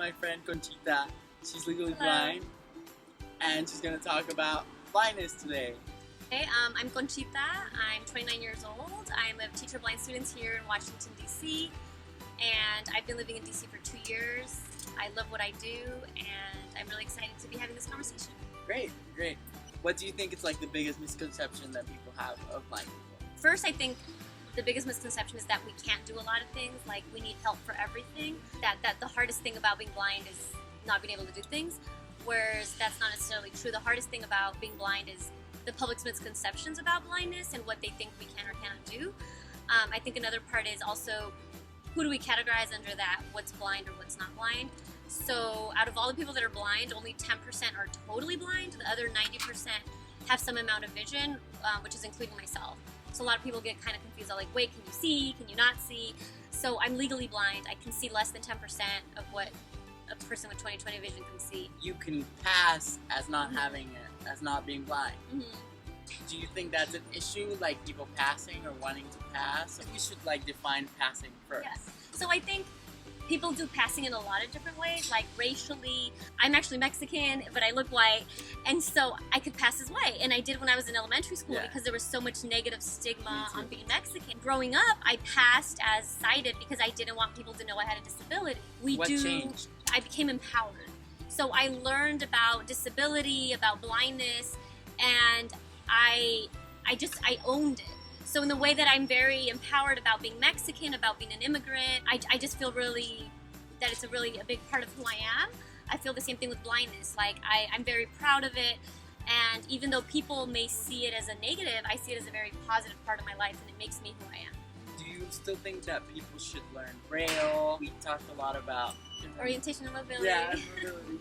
my friend Conchita. She's legally Hello. blind, and she's going to talk about blindness today. Hey, I'm Conchita. I'm 29 years old. I'm a teacher of blind students here in Washington, D.C. And I've been living in D.C. for 2 years. I love what I do, and I'm really excited to be having this conversation. Great, great. What do you think is like the biggest misconception that people have of blind people? First, I think the biggest misconception is that we can't do a lot of things, like we need help for everything. That the hardest thing about being blind is not being able to do things, whereas that's not necessarily true. The hardest thing about being blind is the public's misconceptions about blindness and what they think we can or cannot do. I think another part is also, who do we categorize under that? What's blind or what's not blind? So out of all the people that are blind, only 10% are totally blind. The other 90% have some amount of vision, which is including myself. So a lot of people get kind of confused. They're like, wait, can you see? Can you not see? So I'm legally blind. I can see less than 10% of what a person with 20/20 vision can see. You can pass as not having it, as not being blind. Mm-hmm. Do you think that's an issue, like people passing or wanting to pass? We should like define passing first. Yes. So I think people do passing in a lot of different ways, like racially. I'm actually Mexican, but I look white, and so I could pass as white. And I did when I was in elementary school because there was so much negative stigma on being Mexican. Growing up, I passed as sighted because I didn't want people to know I had a disability. What changed? I became empowered. So I learned about disability, about blindness, and I owned it. So in the way that I'm very empowered about being Mexican, about being an immigrant, I just feel really that it's a big part of who I am. I feel the same thing with blindness. Like I'm very proud of it, and even though people may see it as a negative, I see it as a very positive part of my life, and it makes me who I am. Do you still think that people should learn Braille? We talked a lot about Orientation and mobility. Yeah, mobility.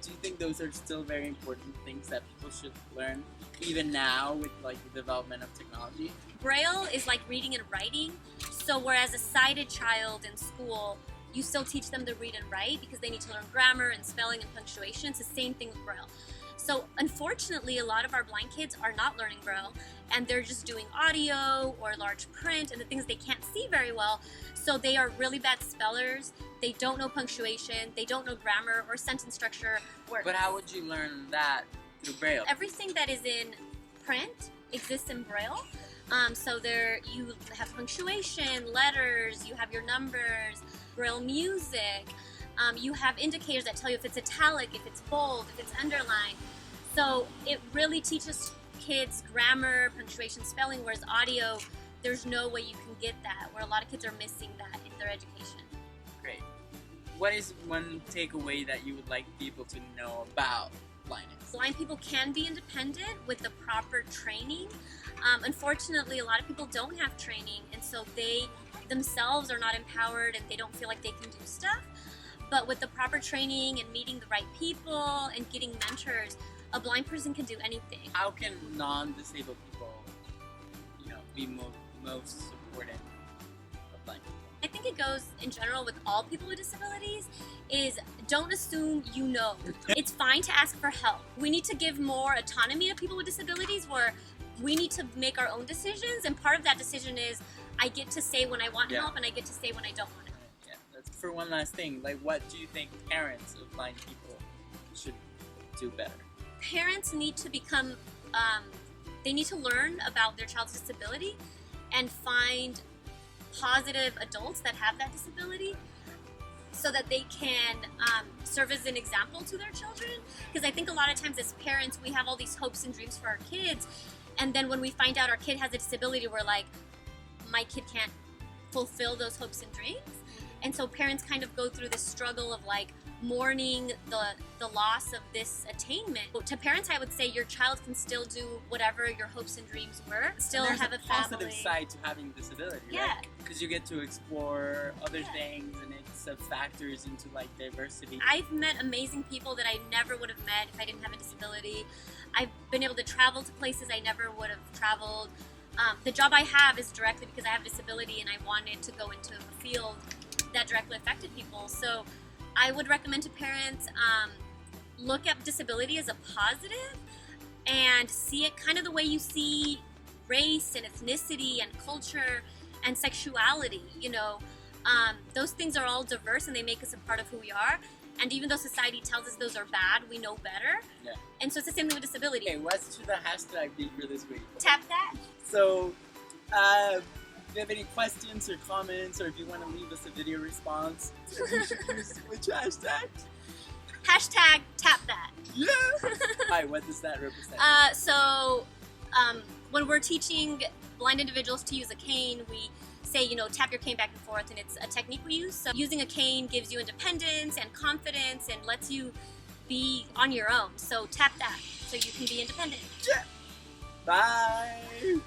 Do you think those are still very important things that people should learn, even now with like the development of technology? Braille is like reading and writing. So whereas a sighted child in school, you still teach them to read and write because they need to learn grammar and spelling and punctuation. It's the same thing with Braille. So unfortunately, a lot of our blind kids are not learning Braille, and they're just doing audio or large print and the things they can't see very well. So they are really bad spellers. They don't know punctuation. They don't know grammar or sentence structure. But how would you learn that through Braille? Everything that is in print exists in Braille. So there you have punctuation, letters, you have your numbers, Braille music. You have indicators that tell you if it's italic, if it's bold, if it's underlined. So it really teaches kids grammar, punctuation, spelling, whereas audio, there's no way you can get that, where a lot of kids are missing that in their education. Great. What is one takeaway that you would like people to know about blindness? Blind people can be independent with the proper training. Unfortunately, a lot of people don't have training, and so they themselves are not empowered and they don't feel like they can do stuff. But with the proper training and meeting the right people and getting mentors, a blind person can do anything. How can non-disabled people, be most supportive of blind people? I think it goes in general with all people with disabilities is don't assume you know. It's fine to ask for help. We need to give more autonomy to people with disabilities where we need to make our own decisions, and part of that decision is I get to say when I want help and I get to say when I don't want help. For one last thing, like what do you think parents of blind people should do better? Parents need to become, they need to learn about their child's disability and find positive adults that have that disability so that they can serve as an example to their children. Because I think a lot of times as parents, we have all these hopes and dreams for our kids, and then when we find out our kid has a disability, we're like, my kid can't fulfill those hopes and dreams. And so parents kind of go through this struggle of like mourning the loss of this attainment. But to parents, I would say your child can still do whatever your hopes and dreams were, still have a family. There's a positive side to having a disability, yeah. Right? Because you get to explore other things, and it factors into like diversity. I've met amazing people that I never would have met if I didn't have a disability. I've been able to travel to places I never would have traveled. The job I have is directly because I have a disability, and I wanted to go into a field that directly affected people. So I would recommend to parents, look at disability as a positive and see it kind of the way you see race and ethnicity and culture and sexuality. Those things are all diverse and they make us a part of who we are. And even though society tells us those are bad, we know better. Yeah. And so it's the same thing with disability. Okay, what's to the hashtag being for this week? Tap that. So, if you have any questions or comments, or if you want to leave us a video response, you should use which hashtag? Hashtag tap that. Yeah! Alright, what does that represent? When we're teaching blind individuals to use a cane, we say, tap your cane back and forth, and it's a technique we use. So using a cane gives you independence and confidence and lets you be on your own. So tap that so you can be independent. Yeah. Bye!